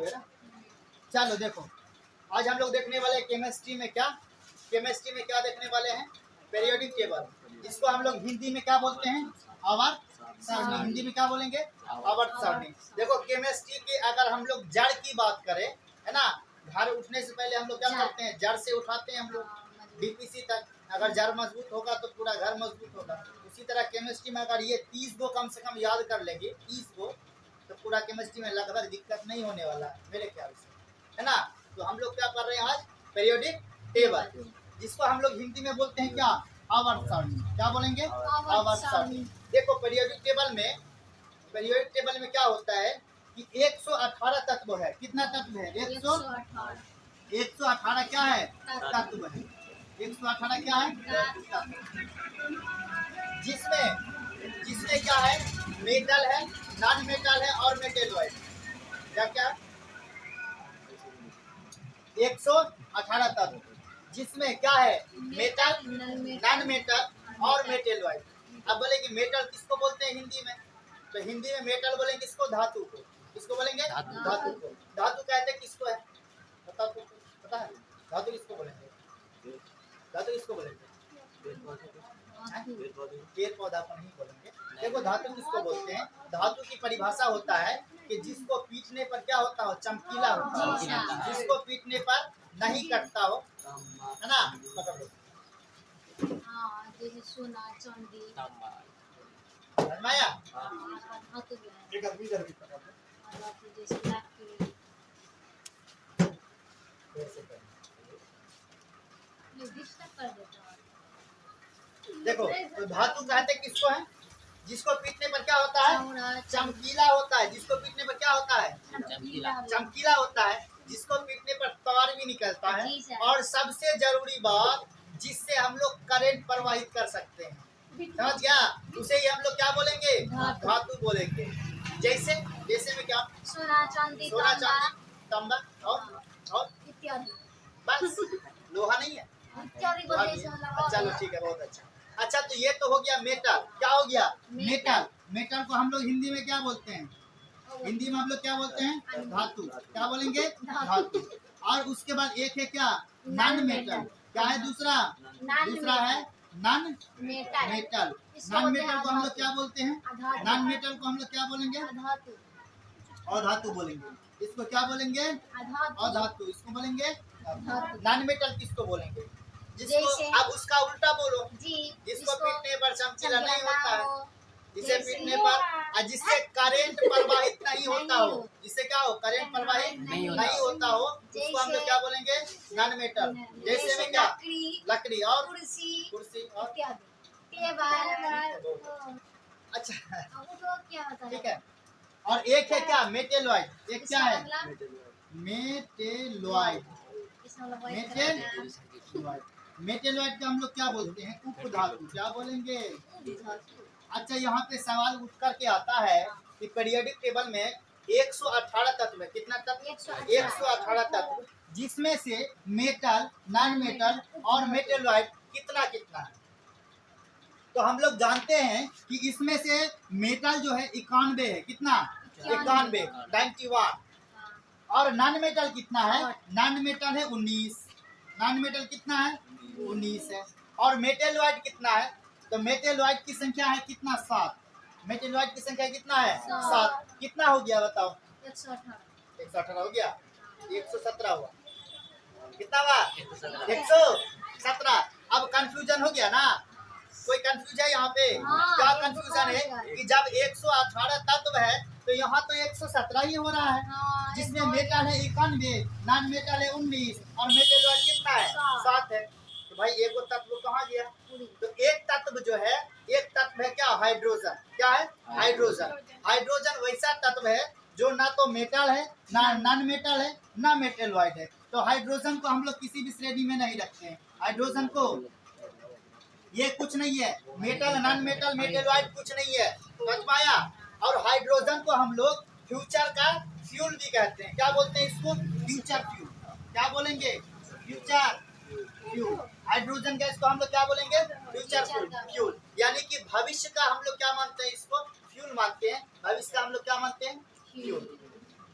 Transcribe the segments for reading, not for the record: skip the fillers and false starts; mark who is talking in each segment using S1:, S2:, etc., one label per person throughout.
S1: है ना। चलो देखो, आज हम लोग देखने वाले हैं केमिस्ट्री में क्या देखने वाले हैं, पीरियोडिक टेबल, जिसको हम लोग हिंदी में क्या बोलते हैं, आवर्त सारणी। हिंदी में क्या बोलेंगे, आवर्त सारणी। देखो केमिस्ट्री की अगर हम लोग जड़ की बात करें, है ना, घर उठने से पहले हम लोग क्या करते हैं, जड़ से उठाते हैं हम लोग डीपीसी तक। अगर जड़ मजबूत होगा तो पूरा घर मजबूत होगा। उसी तरह केमिस्ट्री में अगर ये 30 गो कम से कम याद कर लेंगे, 30 गो, तो पूरा केमिस्ट्री में लगभग दिक्कत नहीं होने वाला मेरे ख्याल से, है ना। तो हम लोग क्या कर रहे हैं आज, पीरियोडिक टेबल, जिसको हम लोग हिंदी में बोलते हैं क्या, आवर्त सारणी। क्या बोलेंगे, आवर्त सारणी। देखो पीरियोडिक टेबल में क्या होता है कि 118 तत्व है। कितना तत्व है, 118 क्या है, तत्व है। 118 क्या है, जिसमें क्या है, मेटल है, नॉन मेटल है और मेटेलॉइड। क्या क्या, 118 तत्व, जिसमें क्या है, मेटल, नॉन मेटल और मेटेलॉइड। अब बोलेंगे मेटल किसको बोलते हैं हिंदी में, तो हिंदी में मेटल बोलेंगे किसको, धातु को। किसको बोलेंगे, धातु को। धातु कहते हैं किसको है, बताओ तो, पता है धातु किसको बोलेंगे, धातु किसको बोलेंगे, पेड़ पौधा को नहीं बोलेंगे। देखो धातु किसको बोलते हैं, धातु की परिभाषा होता है कि जिसको पीटने पर क्या होता हो, चमकीला होता हो, जिसको पीटने पर नहीं कटता हो, है ना। पकड़ लो,
S2: जैसे सोना चांदी,
S1: माया
S2: धातु भी है,
S1: एक आदमी इधर भी पकड़ लो।
S2: धातु जैसे लकड़ी, ये डिस्टर्ब कर देता है।
S1: देखो तो धातु कहते किसको है, जिसको पीटने पर क्या होता है, चमकीला होता है। जिसको पीटने पर क्या होता है, चमकीला होता है। जिसको पीटने पर तार भी निकलता है, और सबसे जरूरी बात, जिससे हम लोग करंट प्रवाहित कर सकते हैं। समझ गया, उसे ही हम लोग क्या बोलेंगे, धातु बोलेंगे। जैसे में क्या,
S2: सोना चांदी,
S1: तांबा और
S2: इत्यादि,
S1: बस, लोहा नहीं है,
S2: इत्यादि को जैसे मतलब।
S1: चलो ठीक है, बहुत अच्छा। अच्छा तो ये तो हो गया मेटल। क्या हो गया, मेटल। मेटल को हम लोग हिंदी में क्या बोलते हैं, हिंदी में हम लोग क्या बोलते हैं, धातु। क्या बोलेंगे, धातु। और उसके बाद एक है क्या, नॉन मेटल। क्या है दूसरा, है नॉन मेटल। नॉन मेटल को हम लोग क्या बोलते हैं, नॉन मेटल को हम लोग क्या बोलेंगे, और धातु बोलेंगे। इसको क्या बोलेंगे, और धातु। इसको बोलेंगे नॉन मेटल। किसको बोलेंगे, जिसको, अब उसका उल्टा बोलो, जिसको पीटने पर चमकीला नहीं होता है, जिसे पीटने पर, और जिससे करंट प्रवाहित नहीं होता हो, जिससे क्या हो, करंट प्रवाहित नहीं होता हो, उसको हम लोग क्या बोलेंगे, नॉन मेटल। जैसे में क्या, लकड़ी और कुर्सी और अच्छा, ठीक है। और एक है क्या, मेटेलॉइड। एक क्या है, मेटेलॉइड। मेटेलॉइड का हम लोग क्या बोलते हैं, उपधातु। क्या बोलेंगे, अच्छा यहाँ पे सवाल उठ करके आता है कि पीरियोडिक टेबल में 118 तत्व है। कितना तत्व, 118 तत्व, जिसमें से मेटल, नॉन मेटल और मेटेलॉइड कितना कितना है। तो हम लोग जानते हैं कि इसमें से मेटल जो है 91 है। कितना, 91, 91। और नॉन मेटल कितना है, नॉन मेटल है 19। नॉन मेटल कितना है, 19 है। और मेटेलॉइड कितना है, तो मेटेलॉइड की संख्या है कितना, 7। मेटेलॉइड की संख्या कितना है, 7। कितना हो गया बताओ, 118 हो गया, 117 हुआ। कितना हुआ, 117। अब कंफ्यूजन हो गया ना, कोई कंफ्यूज है यहाँ पे, क्या कंफ्यूजन है कि जब 118 तत्व है तो यहाँ तो 117 ही हो रहा है, जिसमें मेटल है 91, नॉन मेटल है 19 और मेटेलॉइड कितना है, 7 है। तो भाई एक तत्व कहाँ गया, तो एक तत्व जो है, एक तत्व है क्या, हाइड्रोजन। क्या है, हाइड्रोजन। हाइड्रोजन वैसा तत्व है जो ना तो मेटल है, ना नॉन मेटल है, ना मेटेलॉइड है। तो हाइड्रोजन को हम लोग किसी भी श्रेणी में नहीं रखते हैं। हाइड्रोजन को ये कुछ नहीं है, मेटल, नॉन मेटल, मेटेलॉइड कुछ नहीं है, समझ पाया। और हाइड्रोजन को हम लोग फ्यूचर का फ्यूल भी कहते हैं। क्या बोलते हैं इसको, फ्यूचर फ्यूल। क्या बोलेंगे, फ्यूचर फ्यूल। हाइड्रोजन गैस को हम लोग क्या बोलेंगे, फ्यूचर फ्यूल। यानी कि भविष्य का हम लोग क्या मानते हैं, इसको फ्यूल मानते हैं। भविष्य का हम लोग क्या मानते हैं, फ्यूल।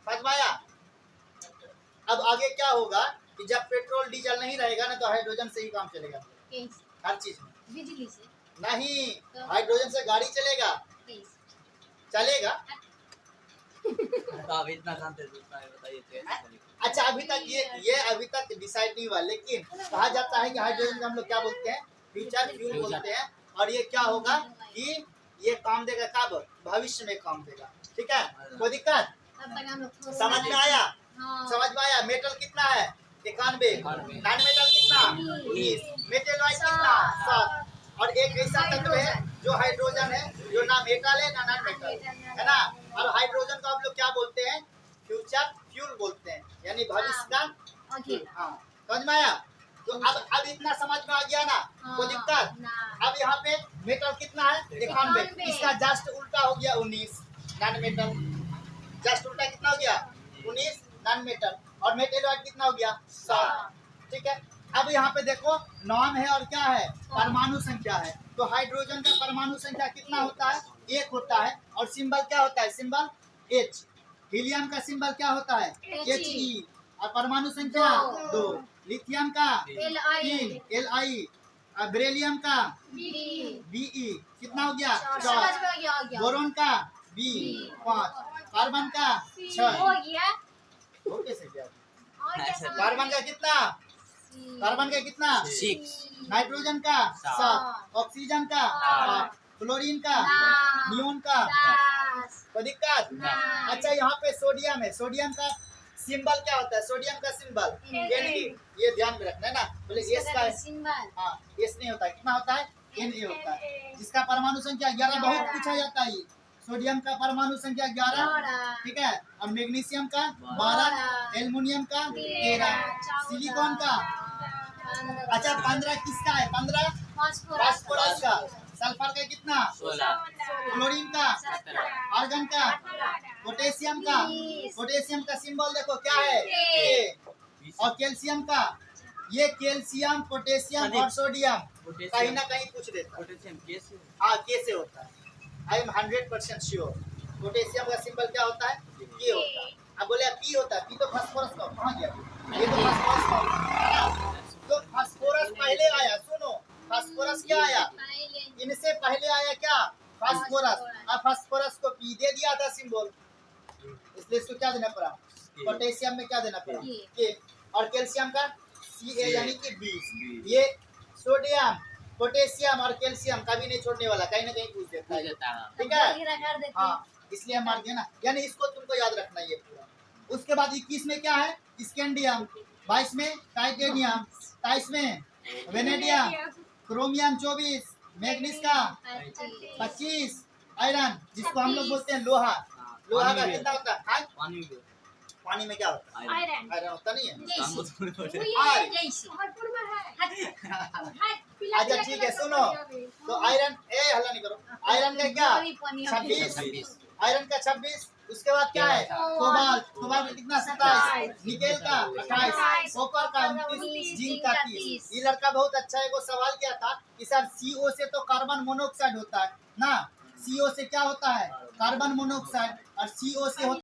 S1: समझ पाया। अब आगे क्या होगा कि जब पेट्रोल डीजल नहीं रहेगा ना तो हाइड्रोजन से ही काम चलेगा
S2: कैसे?
S1: हर चीज में।
S2: बिजली से?
S1: नहीं,
S2: तो?
S1: हाइड्रोजन से गाड़ी चलेगा,
S2: कैसे?
S1: चलेगा।
S3: तो आप इतना जानते हैं, दूसरा बताइए तो ऐसे चलेगा।
S1: अच्छा अभी तक ये अभी तक डिसाइड नहीं हुआ, लेकिन कहा जाता है कि हाइड्रोजन को हम लोग क्या बोलते हैं, फ्यूचर फ्यूल बोलते हैं। और ये क्या होगा कि ये काम देगा कब, भविष्य में काम देगा। ठीक है, कोई दिक्कत?
S2: तब तक हम लोग थोड़ा
S1: समझ में आया?
S2: हाँ।
S1: समझ में आया? मेटल कितना है? 91। नॉन मेटल कितना? 19। मेटल वाइज कितना? 7। और एक ऐसा तत्व है जो हाइड्रोजन है, जो ना मेटल है ना नॉन मेटल है ना। और हाइड्रोजन को हम लोग क्या बोलते हैं, फ्यूचर फ्यूल बोलते हैं, यानी भविष्य का।
S2: ओके।
S1: हाँ, समझ में आया? तो अब इतना समझ में आ गया ना, कोई दिक्कत? अब यहाँ पे मेटल कितना है? 91। इसका जस्ट उल्टा हो गया 19 नॉन मेटल। जस्ट उल्टा कितना हो गया? 19 नॉन मेटल। और मेटल वाइज कितना हो गया? 7। ठीक है, अब यहाँ पे देखो नॉन है और क्या है, परमाणु संख्या है। तो हाइड्रोजन का परमाणु संख्या कितना होता है? 1 होता है। और सिंबल क्या होता है? Symbol H। हीलियम का सिंबल क्या होता है? He। और परमाणु संख्या 2। लिथियम का
S2: Li
S1: 3 Li। और बेरिलियम का Be। कितना हो गया? 4। बोरोन का B 5। कार्बन का 6।
S2: हो गया।
S1: हो कैसे गया?
S2: और क्या समझ
S1: कार्बन का कितना? कार्बन का कितना?
S3: 6।
S1: नाइट्रोजन का 7। ऑक्सीजन का 8। फ्लोरीन का,
S2: ना।
S1: नियोन का।
S2: 10
S1: कोई दिक्कत?
S3: ना।
S1: अच्छा यहाँ पे सोडियम है, सोडियम का सिंबल क्या होता है? सोडियम का सिंबल Na। ये ध्यान में रखना है ना, बोले एस का है।
S2: सिंबल
S1: हाँ, एस नहीं होता है, कितना होता है? Na होता है। जिसका परमाणु संख्या 11 बहुत पूछा जाता है। सोडियम का परमाणु संख्या 11। ठीक है, और मैग्नीशियम का 12। एल्युमिनियम का 13। सिलिकॉन का अच्छा 15 किसका है? 15 फास्फोरस का। सल्फर का कितना?
S3: 16।
S1: क्लोरीन का,
S3: 17।
S1: आर्गन का, पोटेशियम का।
S2: 20।
S1: पोटेशियम का सिंबल देखो क्या है? K। और कैल्शियम का, ये कैल्शियम, पोटेशियम और सोडियम कहीं ना कहीं पूछ देता है।
S3: पोटेशियम कैसे?
S1: हाँ, K से होता है। I am 100% sure. पोटेशियम का सिंबल क्या होता है? K होता है। अब बोले P होता है, P तो फास्फोरस का, कहाँ गया? ये तो फास्फोरस का। तो फास्फोरस पहले आया, सुनो, फास्फोरस क्या आया? इनसे पहले आया क्या? फास्फोरस। अब फास्फोरस को P दे दिया था सिंबल, इसलिए इसको क्या देना पड़ा? पोटेशियम में क्या देना पड़ा? K। और कैल्शियम का Ca यानी कि 20। ये सोडियम, पोटेशियम और कैल्शियम कभी नहीं छोड़ने वाला, कहीं ना कहीं पूछ देता है। ठीक है, हाँ, इसलिए हम मान दिए ना, यानी इसको तुमको याद रखना ये पूरा। उसके बाद 21 में क्या है? स्कैंडियम। 22 में टाइटेनियम। 23 में वेनेडियम। क्रोमियम 24। मैग्नीज का 25। आयरन, जिसको हम लोग बोलते हैं लोहा। लोहा का कितना होता है? हाँ?
S3: पानी में
S1: पानी में क्या होता है?
S2: आयरन
S1: आयरन होता नहीं है।
S2: अच्छा
S1: अच्छा ठीक है, सुनो, तो आयरन हल्ला नहीं करो। आयरन का क्या? 26। आयरन का 26। उसके बाद क्या है? कोबाल्ट। कोबाल्ट का कितना? 27। निकेल का 28। कॉपर का 29। जिंक का 30। ये लड़का बहुत अच्छा है, वो सवाल क्या था कि सर CO से तो कार्बन मोनोऑक्साइड होता है ना, CO से क्या होता है? Carbon monoxide. और CO से होता